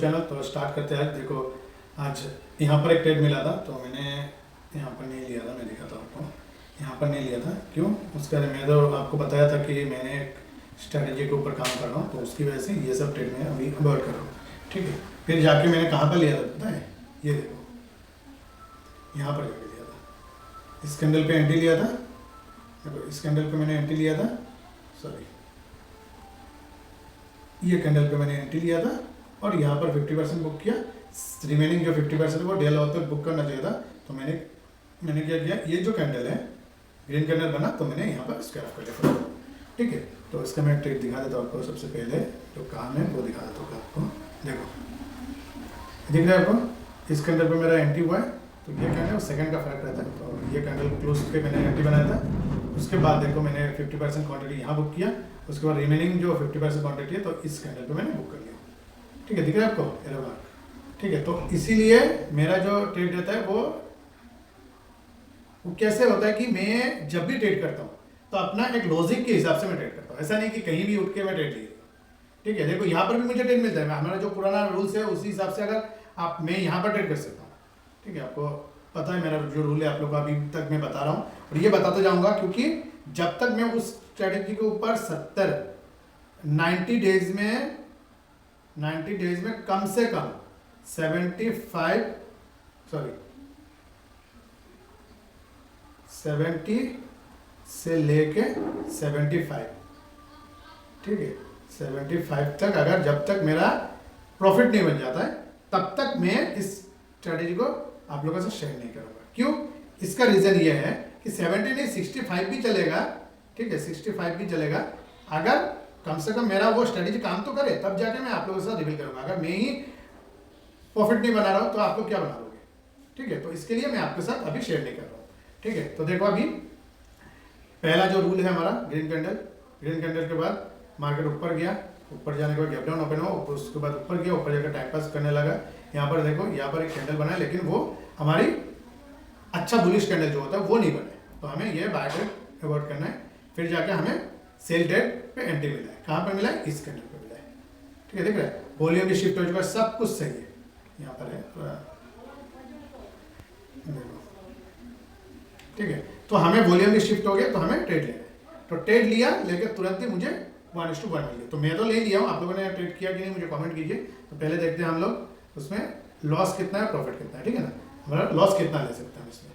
Channel. तो start करते हैं। देखो आज यहाँ पर एक ट्रेड मिला था, तो मैंने यहाँ पर नहीं लिया था। मैं दिखाता हूँ आपको, यहाँ पर नहीं लिया था। क्यों? उसका मैं तो आपको बताया था कि मैंने एक स्ट्रैटेजी के ऊपर काम कर रहा हूँ, तो उसकी वजह से ये सब ट्रेड में अभी अवॉइड कर रहा हूँ। ठीक है, फिर जाके मैंने कहाँ पर लिया था पता है? ये देखो यहाँ पर जाके लिया था, इस कैंडल पे एंट्री लिया था। देखो इस कैंडल पे मैंने एंट्री लिया था, सॉरी ये कैंडल पे मैंने एंट्री लिया था और यहाँ पर 50% बुक किया। रिमेनिंग जो 50% वो डे लॉ तक बुक करना चाहिए था। तो मैंने क्या किया, ये जो कैंडल है ग्रीन कैंडल बना, तो मैंने यहाँ पर स्क्वायर ऑफ कर लिया। ठीक है, तो इसका मैं ट्रेड दिखा देता हूँ आपको। सबसे पहले जो काम है वो दिखा देता हूँ आपको। देखो दिख रहा है आपको, इस कैंडल पे मेरा एंट्री हुआ है, तो ये कैंडल सेकंड का फर्क रहता है। तो ये कैंडल क्लोज पे मैंने एंट्री बनाया था। उसके बाद देखो मैंने 50% क्वांटिटी यहाँ बुक किया। उसके बाद रिमेनिंग जो 50% क्वांटिटी है, तो इस कैंडल पे मैंने बुक कर लिया। ठीक है, दिख रहा है आपको एरो मार्क? ठीक है, तो इसीलिए मेरा जो ट्रेड रहता है वो कैसे होता है कि मैं जब भी ट्रेड करता हूँ तो अपना एक लॉजिक के हिसाब से मैं ट्रेड करता हूँ। ऐसा नहीं कि कहीं भी उठ के मैं ट्रेड ले। ठीक है, देखो यहाँ पर भी मुझे ट्रेड मिलता है। हमारा जो पुराना रूल्स है उसी हिसाब से अगर आप मैं यहाँ पर ट्रेड कर सकता हूँ। ठीक है, आपको पता है मेरा जो रूल है, आप लोग को अभी तक मैं बता रहा हूँ और ये बताते जाऊँगा, क्योंकि जब तक मैं उस स्ट्रेटेजी के ऊपर 90 डेज में कम से कम 70 से लेके 75, ठीक है 75 तक, अगर जब तक मेरा प्रॉफिट नहीं बन जाता है तब तक मैं इस स्ट्रेटेजी को आप लोगों से शेयर नहीं करूंगा। क्यों? इसका रीजन ये है कि 70 नहीं 65 भी चलेगा। ठीक है, 65 भी चलेगा, अगर कम से कम मेरा वो स्ट्रेटेजी काम तो करे, तब जाके मैं आप लोगों के साथ रिवील करूंगा। अगर मैं ही प्रॉफिट नहीं बना रहा हूं तो आप लोग क्या बना लोगे? ठीक है, तो इसके लिए मैं आपके साथ अभी शेयर नहीं कर रहा हूँ। ठीक है, तो देखो अभी पहला जो रूल है हमारा ग्रीन कैंडल के बाद मार्केट ऊपर गया, ऊपर जाने के बाद गैप डाउन ओपन हुआ, उसके बाद ऊपर गया, ऊपर जाकर टाइम पास करने लगा। यहाँ पर देखो, यहाँ पर एक कैंडल बना है, लेकिन वो हमारी अच्छा बुलिश कैंडल जो होता है वो नहीं बने, तो हमें ये बाय ट्रेड अवॉइड करना है। फिर जाके हमें सेल ट्रेड पे एंट्री मिला है। कहाँ पर मिला है? इस कैंडल पे मिला है। ठीक है, देख रहे हैं वॉल्यूम भी शिफ्ट हो चुका है, सब कुछ सही है। यहाँ पर है थोड़ा, ठीक है, तो हमें वॉल्यूम भी शिफ्ट हो गया, तो हमें ट्रेड लेना है। तो ट्रेड लिया, लेकर तुरंत ही मुझे 1:1 मिल गया। तो मैं तो ले लिया हूँ, आप लोगों ने ट्रेड किया कि नहीं मुझे कमेंट कीजिए। तो पहले देखते हैं हम लोग उसमें लॉस कितना है, प्रॉफिट कितना है। ठीक है ना, हमारा लॉस कितना ले सकते हैं इसमें?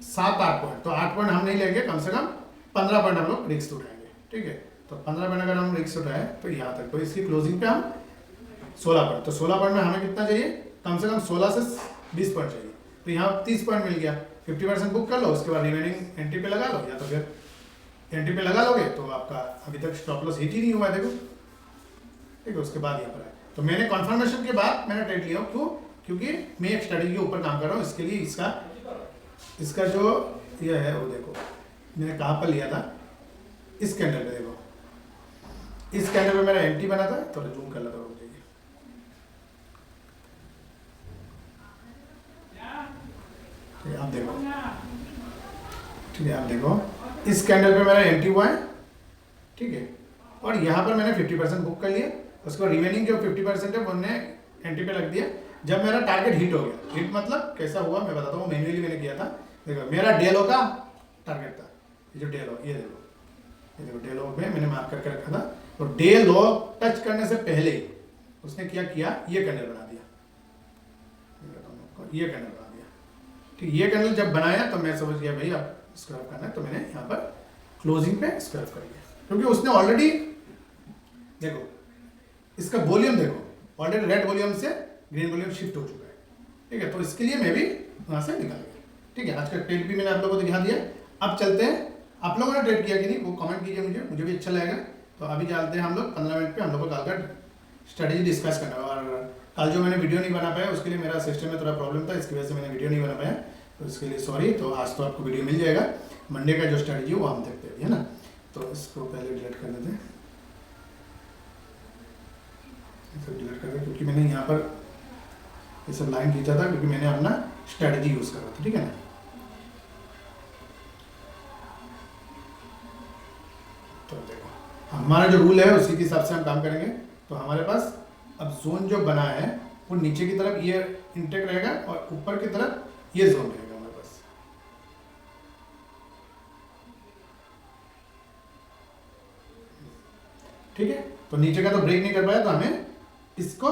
7-8 पॉइंट। तो 8 पॉइंट हम नहीं लेंगे, कम से कम 15 पॉइंट हम लोग रिस्क उठाएंगे। ठीक है, तो 15 पॉइंट अगर हम रिस्क उठाए तो यहाँ तक, तो इसकी क्लोजिंग पे हम 16 पॉइंट। तो 16 पॉइंट में हमें कितना चाहिए? कम से कम 16 से 20 पॉइंट चाहिए। तो यहाँ 30 पॉइंट मिल गया। 50% बुक कर लो, उसके बाद रिमेनिंग एंट्री पे लगा लो, या तो फिर एंट्री पे लगा लोगे तो आपका अभी तक स्टॉप लॉस हिट ही नहीं हुआ है। देखो, ठीक है, उसके बाद यहाँ पर है। तो मैंने कन्फर्मेशन के बाद मैंने ट्रेड लिया। क्यों? क्योंकि मैं एक स्ट्रेटेजी के ऊपर काम कर रहा हूँ। इसके लिए इसका जो ये है वो देखो, मैंने कहाँ पर लिया था? इस कैंडल पे। देखो इस कैंडल पे मेरा एंट्री बना था। थोड़ा जूम कर लेता हूँ, आप देखो। ठीक है, आप देखो इस कैंडल पे मेरा एंट्री हुआ है। ठीक है, और यहाँ पर मैंने 50% बुक कर लिया। उसको रिमेनिंग जो 50% है वो मैंने एंट्री पे रख दिया। जब मेरा टारगेट हिट हो गया, हिट मतलब कैसा हुआ मैं बताता हूँ, मैन्युअली मैंने किया था। देखो मेरा डे लो का टारगेट था, ये जो डे लो, ये देखो डे लो में मैंने मार्क करके रखा था। तो डे लो टच करने से पहले उसने क्या किया, ये कैंडल बना दिया। ये कैंडल बना दिया। ठीक, ये कैंडल जब बनाया तो मैं समझ गया भाई अब स्क्रैप करना है। तो मैंने यहाँ पर क्लोजिंग पे स्क्रैप कर लिया, क्योंकि उसने ऑलरेडी देखो इसका वॉल्यूम देखो, ऑलरेडी रेड वॉल्यूम से ग्रीन वॉल्यूम शिफ्ट हो चुका है। ठीक है, तो इसके लिए मैं भी वहाँ से निकल गया। ठीक है, आज का ट्रेड भी मैंने आप लोगों को दिखा दिया। अब चलते हैं, आप लोगों ने ट्रेड किया कि नहीं वो कमेंट कीजिए, मुझे भी अच्छा लगेगा। तो अभी चलते हैं हम लोग 15 मिनट पे, हम लोग को कल का स्ट्रेटेजी डिस्कस करना है। और कल जो मैंने वीडियो नहीं बना पाया उसके लिए मेरा सिस्टम में थोड़ा प्रॉब्लम था, इसकी वजह से मैंने वीडियो नहीं बना पाया, तो इसके लिए सॉरी। तो आज तो आपको वीडियो मिल जाएगा। मंडे का जो स्ट्रेटेजी वो हम देखते हैं, है ना। तो इसको पहले डिलीट कर देते हैं, डिलीट कर दें, क्योंकि मैंने यहाँ पर ये सब लाइन खींचा था, क्योंकि मैंने अपना स्ट्रेटेजी यूज़ करा था। ठीक है ना, तो देखो हमारा जो रूल है उसी के हिसाब से हम काम करेंगे। तो हमारे पास अब जोन जो बना है वो नीचे की तरफ ये इंटेक रहेगा और ऊपर की तरफ ये जोन रहेगा हमारे पास। ठीक है, तो नीचे का तो ब्रेक नहीं कर पाया, तो हमें इसको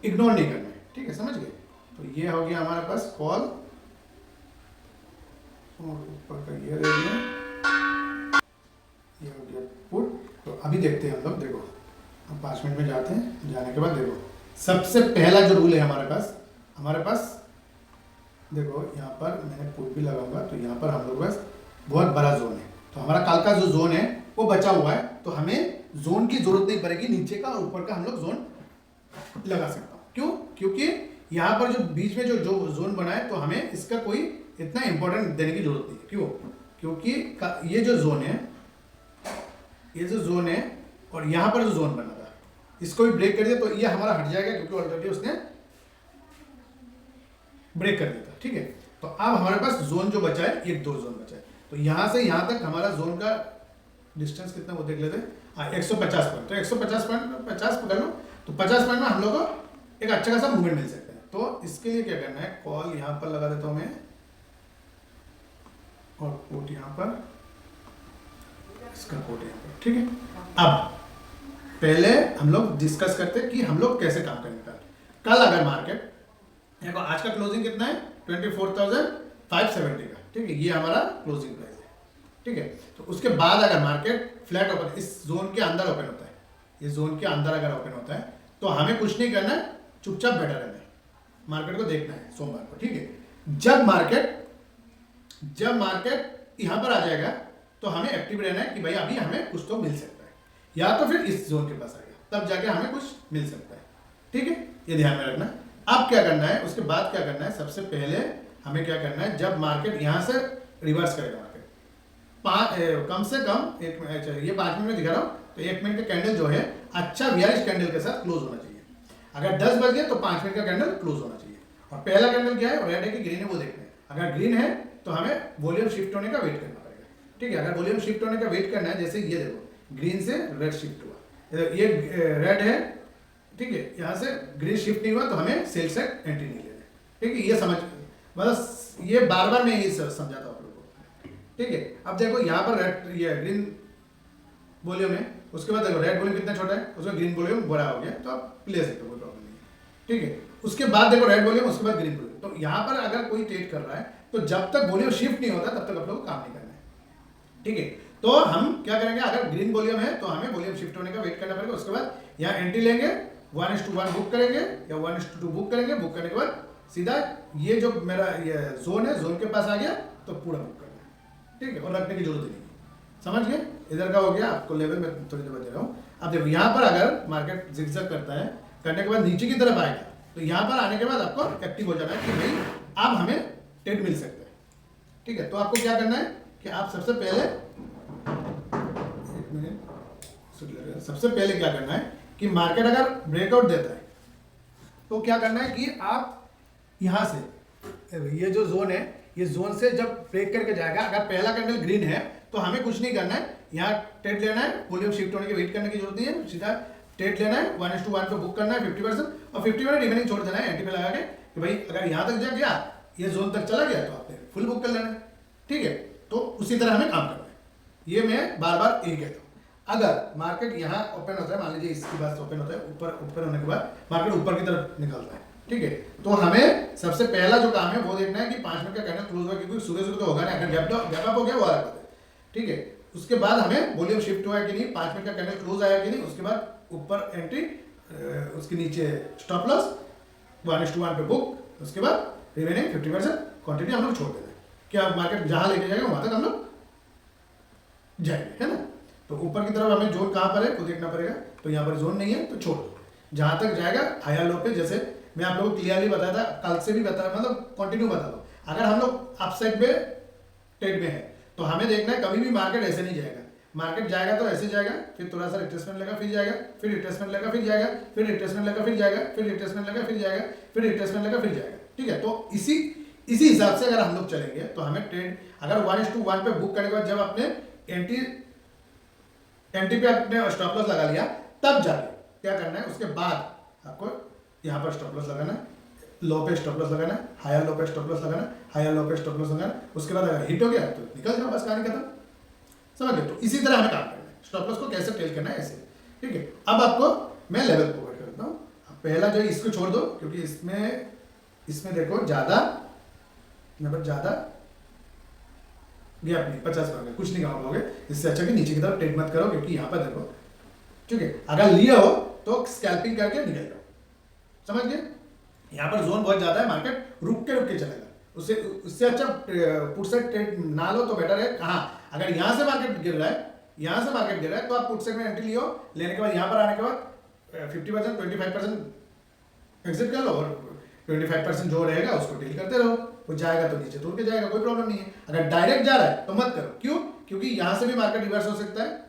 इग्नोर नहीं करना है। ठीक है, समझ गए? तो ये हो गया हमारे पास कॉल, और ऊपर का ये रह गया, ये हो गया पुट। तो अभी देखते हैं हम लोग, देखो हम 5 मिनट में जाते हैं, जाने के बाद देखो सबसे पहला जो रूल है हमारे पास देखो यहाँ पर मैंने पुट भी लगाऊंगा, तो यहाँ पर हम लोग पास बहुत बड़ा जोन है, तो हमारा कल का जो जोन है वो बचा हुआ है, तो हमें जोन की जरूरत नहीं पड़ेगी, नीचे का और ऊपर का हम लोग जोन लगा सकता हूँ। क्यों? क्योंकि यहाँ पर जो बीच में जो जोन बना है, तो हमें इसका कोई इतना इंपॉर्टेंट देने की जरूरत नहीं है। क्यों? क्योंकि ये जो जोन है और यहाँ पर जो जोन बना था, इसको भी ब्रेक कर दिया तो ये हमारा हट जाएगा, क्योंकि ऑलरेडी उसने ब्रेक कर दिया था। ठीक है, तो अब हमारे पास जोन जो बचा है, एक 2 जोन बचा है, तो यहाँ से यहाँ तक हमारा जोन का डिस्टेंस कितना वो देख लेते हैं। 150 पॉइंट, तो 150 पॉइंट 50 पकड़ लो, तो 50 पॉइंट में हम लोग को एक अच्छा खासा मूवमेंट मिल सकता है। तो इसके लिए क्या करना है, कॉल यहाँ पर लगा देता हूँ मैं, और कोट यहाँ पर, इसका कोट यहाँ पर। ठीक है, अब पहले हम लोग डिस्कस करते हैं कि हम लोग कैसे काम करेंगे। कल अगर मार्केट, देखो आज का क्लोजिंग कितना है, 24,570 का। ठीक है, ये हमारा क्लोजिंग प्राइस है। ठीक है, तो उसके बाद अगर मार्केट फ्लैट ओपन, इस जोन के अंदर ओपन होता है, ये जोन के अंदर अगर ओपन होता है, तो हमें कुछ नहीं करना है, चुपचाप बैठा रहना है, मार्केट को देखना है सोमवार को। ठीक है, जब मार्केट यहां पर आ जाएगा, तो हमें एक्टिव रहना है कि भाई अभी हमें कुछ तो मिल सकता है, या तो फिर इस जोन के पास आएगा, तब जाके हमें कुछ मिल सकता है। ठीक है, ये ध्यान में रखना। अब क्या करना है, उसके बाद क्या करना है, सबसे पहले हमें क्या करना है, जब मार्केट यहां से रिवर्स करेगा, मार्केट कम से कम एक मिनट, ये 5 मिनट में दिखा रहा हूँ, तो 1 मिनट का कैंडल जो है अच्छा बियरिश कैंडल के साथ क्लोज होना चाहिए। अगर 10 बज गए तो 5 मिनट का कैंडल क्लोज होना चाहिए। और पहला कैंडल क्या है, रेड है कि ग्रीन है, वो देखना है। अगर ग्रीन है तो हमें वॉल्यूम शिफ्ट होने का वेट करना पड़ेगा। ठीक है, अगर वॉल्यूम शिफ्ट होने का वेट करना है, जैसे ये देखो ग्रीन से रेड शिफ्ट हुआ, ये रेड है, ठीक है, यहाँ से ग्रीन शिफ्ट नहीं हुआ, तो हमें सेल साइड एंट्री नहीं लेना। ठीक है, ये समझ, बस ये बार बार मैं ये समझाता हूँ आप लोगों को। ठीक है, अब देखो यहाँ पर रेड, ये ग्रीन वॉल्यूम है, उसके बाद देखो रेड वॉल्यूम कितना छोटा है, उसमें ग्रीन वॉल्यूम बड़ा हो गया, तो आप ले सकते हो, कोई प्रॉब्लम नहीं है। ठीक है, उसके बाद देखो रेड वॉल्यूम, उसके बाद ग्रीन वॉल्यूम। तो यहाँ पर अगर कोई ट्रेड कर रहा है, तो जब तक वॉल्यूम शिफ्ट नहीं होता, तब तक आप लोगों को काम नहीं करना है। ठीक है, तो हम क्या करेंगे, अगर ग्रीन वॉल्यूम है तो हमें वॉल्यूम शिफ्ट होने का वेट करना पड़ेगा। उसके बाद यहाँ एंट्री लेंगे, 1:1 बुक करेंगे या 1:2 बुक करेंगे। बुक करने के बाद सीधा ये जो मेरा ये जोन है, जोन के पास आ गया तो पूरा बुक करना है। ठीक है, और रखने की जरूरत नहीं, समझ गए? इधर का हो गया, आपको लेवल में थोड़ी देर बता रहा हूँ। अब देखो यहाँ पर अगर मार्केट जिगजैग करता है, करने के बाद नीचे की तरफ आएगा, तो यहाँ पर आने के बाद आपको एक्टिव हो जाना है कि भाई अब हमें ट्रेड मिल सकता है। ठीक है, तो आपको क्या करना है कि आप सबसे पहले क्या करना है कि मार्केट अगर ब्रेकआउट देता है, तो क्या करना है कि आप यहाँ से, ये जो जोन है, ये जोन से जब ब्रेक करके जाएगा, अगर पहला कैंडल ग्रीन है तो हमें कुछ नहीं करना है, यहाँ ट्रेड लेना है, वॉल्यूम शिफ्ट होने के वेट करने की जरूरत नहीं है, सीधा ट्रेड लेना है, 1:1 पे बुक करना है 50%, और 50% रिमेनिंग छोड़ देना है एंटी पे लगा के कि भाई अगर यहाँ तक जा गया, ये जोन तक चला गया, तो आपने फुल बुक कर लेना है। ठीक है, तो उसी तरह हमें काम करना है, ये मैं बार बार यही कहता हूँ। अगर मार्केट यहाँ ओपन होता है, मान लीजिए इसके बाद ओपन होता है, ऊपर होने के बाद मार्केट ऊपर की तरफ निकलता है, ठीक है, तो हमें सबसे पहला जो काम है वो देखना है कि 5 मिनट का कैंडल क्लोज हुआ, क्योंकि सुबह तो होगा ना, अगर गैप अप हो गया वो आ रहा है। ठीक है, उसके बाद हमें वॉल्यूम शिफ्ट हुआ है कि नहीं, 5 मिनट का कैंडल क्लोज आया कि नहीं, उसके बाद ऊपर एंट्री, उसके नीचे स्टॉप लॉस, 1:1 पे बुक, उसके बाद रिमेनिंग 50% क्वांटिटी हम लोग छोड़ देते हैं कि आप मार्केट जहां लेके जाएगा वहां तक हम लोग जाएंगे, है ना। तो ऊपर की तरफ हमें जोन कहाँ पर है वो देखना पड़ेगा, तो यहाँ पर जोन नहीं है तो छोड़ दो, जहां तक जाएगा हायर लो पे, जैसे मैं आप लोगों को क्लियरली बताया था, कल से भी बताया, मतलब कंटिन्यू बता दो। अगर हम लोग अपसाइड में ट्रेड में है तो हमें देखना है कभी भी मार्केट ऐसे नहीं जाएगा, मार्केट जाएगा तो ऐसे जाएगा, फिर थोड़ा सा रिट्रेसमेंट लेगा फिर जाएगा, फिर रिट्रेसमेंट लेगा फिर जाएगा, फिर रिट्रेसमेंट लेगा फिर जाएगा, फिर रिट्रेसमेंट लेगा फिर जाएगा, फिर रिट्रेसमेंट लेगा फिर जाएगा। ठीक है, तो इसी हिसाब से अगर हम लोग चलेंगे तो हमें ट्रेड अगर 1:1 पे बुक करने के बाद जब आपने एंटी पे अपने स्टॉप लॉस लगा लिया, तब जाके क्या करना है, उसके बाद आपको यहाँ पर स्टॉप लॉस लगाना है, लो पे स्टॉप लॉस लगाना है, हायर लो पे स्टॉप लॉस लगाना है, हायर लो पे स्टॉप लॉस लगाना है। उसके बाद अगर हिट हो गया तो निकल जाओ, बस कहानी खत्म। समझ गए? तो इसी तरह हमें काम करना है, स्टॉप लॉस को कैसे टेल करना है ऐसे। ठीक है, अब आपको मैं लेवल प्रोवाइड करता हूँ। पहला जो है इसको छोड़ दो, क्योंकि इसमें देखो ज़्यादा, यहाँ पर ज़्यादा गैप नहीं, 50% कुछ नहीं कमा पाओगे। इससे अच्छा कि नीचे की तरफ ट्रेड मत करो, क्योंकि यहाँ पर देखो, ठीक है, अगर लिया हो तो स्कैल्पिंग करके निकल जाओ। समझ गए? यहाँ पर जोन बहुत ज़्यादा है, मार्केट रुक के चलेगा। उससे अच्छा पुट साइड ट्रेड ना लो तो बेटर है। हाँ, अगर यहाँ से मार्केट गिर रहा है, तो आप पुट साइड में एंट्री लियो, लेने के बाद यहाँ पर आने के बाद 50% 25% एग्जिट कर लो, और 25% जो रहेगा उसको डील करते रहो। वो जाएगा तो नीचे तोड़ के जाएगा, कोई प्रॉब्लम नहीं है। अगर डायरेक्ट जा रहा है तो मत करो। क्यों? क्योंकि यहाँ से भी मार्केट रिवर्स हो सकता है,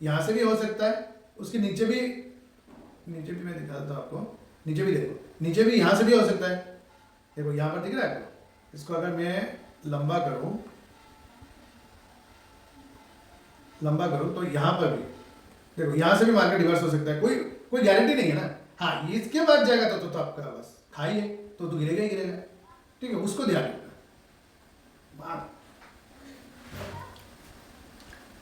यहाँ से भी हो सकता है, उसके नीचे भी मैं दिखाता हूँ आपको, नीचे भी देखो, नीचे भी यहाँ से भी हो सकता है। देखो यहाँ पर दिख रहा है आपको, इसको अगर मैं लंबा करूँ तो यहाँ पर भी देखो, यहाँ से भी मार्केट रिवर्स हो सकता है, कोई गारंटी नहीं है ना। हाँ, इसके बाद जाएगा तो आपका बस खाइए, तो गिरेगा ही गिरेगा। ठीक है, उसको ध्यान रखना।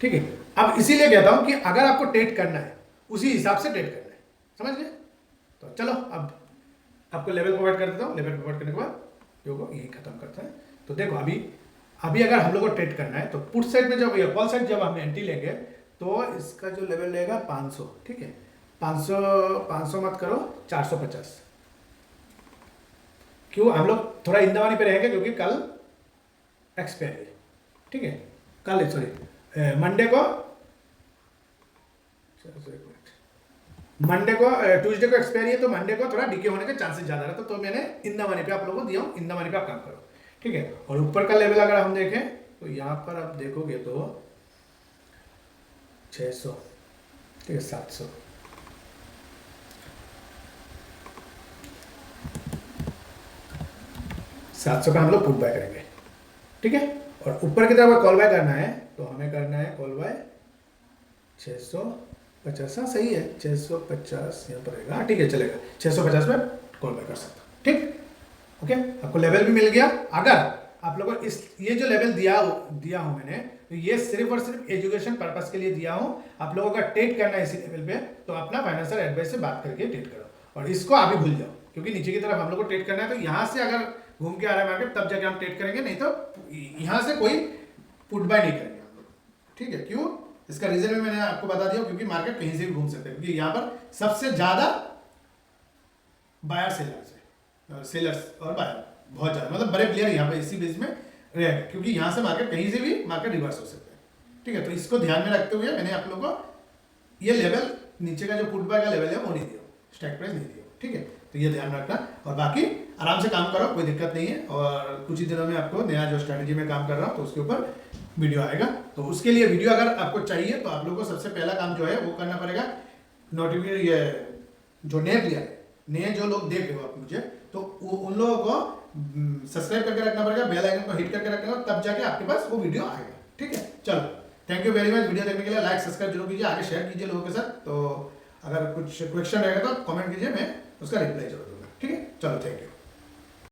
ठीक है, अब इसीलिए कहता हूं कि अगर आपको ट्रेड करना है उसी हिसाब से ट्रेड करना है। समझ गए? तो चलो अब आपको लेवल प्रोवाइड कर देता हूं। लेवल प्रोवाइड करने के बाद जो यही खत्म करता है। तो देखो अभी अगर हम लोग को ट्रेड करना है तो पुट साइड में जब या कॉल साइड जब हम एंट्री लेंगे तो इसका जो लेवल रहेगा 500। ठीक है, 500 मत करो, 450। क्यों? हम लोग थोड़ा इंदवानी पे रहेंगे, क्योंकि कल एक्सपायरी। ठीक है, कल सॉरी मंडे को ट्यूसडे को एक्सपायरी है, तो मंडे को थोड़ा डीके होने के चांसेस ज़्यादा रहता है। तो मैंने इन द मनी पे आप लोगों को दिया हूँ, इन द मनी पे आप काम करो। ठीक है, और ऊपर का लेवल अगर हम देखें तो यहाँ पर आप देखोगे तो 600, ठीक है, 700, का हम लोग पुट बाय करेंगे। ठीक है, और ऊपर की तरफ कॉल बाय करना है तो हमें करना है कॉल बाय 650। हाँ सही है, 650 यहाँ पर रहेगा। ठीक है, चलेगा, 650 में कॉल बाय कर सकता हूँ। ठीक, ओके, आपको लेवल भी मिल गया। अगर आप लोगों को ये जो लेवल दिया हूँ मैंने, तो ये सिर्फ और सिर्फ एजुकेशन पर्पस के लिए दिया हूँ। आप लोगों का ट्रेड करना है इसी लेवल पे, तो अपना फाइनेंशियल एडवाइस से बात करके ट्रेड करो, और इसको अभी भूल जाओ, क्योंकि नीचे की तरफ हम लोग को ट्रेड करना है। तो यहाँ से अगर घूम के आ रहा है मार्केट, तब जाके हम ट्रेड करेंगे, नहीं तो यहाँ से कोई पुट बाय नहीं करेंगे हम लोग। ठीक है, क्यों? इसका रीजन भी मैंने आपको बता दिया, क्योंकि मार्केट कहीं से भी घूम सकते हैं, क्योंकि यहाँ पर सबसे ज्यादा बायर सेलर्स और बायर बहुत ज्यादा, मतलब बड़े प्लेयर यहाँ पे इसी बेस में रहेंगे, क्योंकि यहाँ से मार्केट कहीं से भी मार्केट रिवर्स हो सकता है। ठीक है, तो इसको ध्यान में रखते हुए मैंने आप लोगों को ये लेवल नीचे का जो पुट बाय का लेवल है वो नहीं दिया, स्ट्राइक प्राइस नहीं दिया। ठीक है, तो ये ध्यान रखना, और बाकी आराम से काम करो, कोई दिक्कत नहीं है। और कुछ ही दिनों में आपको नया जो स्ट्रैटेजी में काम कर रहा हूँ तो उसके ऊपर वीडियो आएगा। तो उसके लिए वीडियो अगर आपको चाहिए तो आप लोगों को सबसे पहला काम जो है वो करना पड़ेगा, नोटिफिकेशन, ये जो नए प्लेयर है, नए जो लोग देख रहे हो आप मुझे, तो उन लोगों को सब्सक्राइब करके रखना पड़ेगा, बेल आइकन को हिट करके रखना, तब जाके आपके पास वो वीडियो आएगा। ठीक है, चलो, thank you very much. Video देखने के लिए लाइक सब्सक्राइब जरूर कीजिए, आगे शेयर कीजिए लोगों के साथ। तो अगर कुछ क्वेश्चन रहेगा तो कमेंट कीजिए, मैं उसका रिप्लाई जरूर दूंगा। ठीक है, चलो, थैंक यू।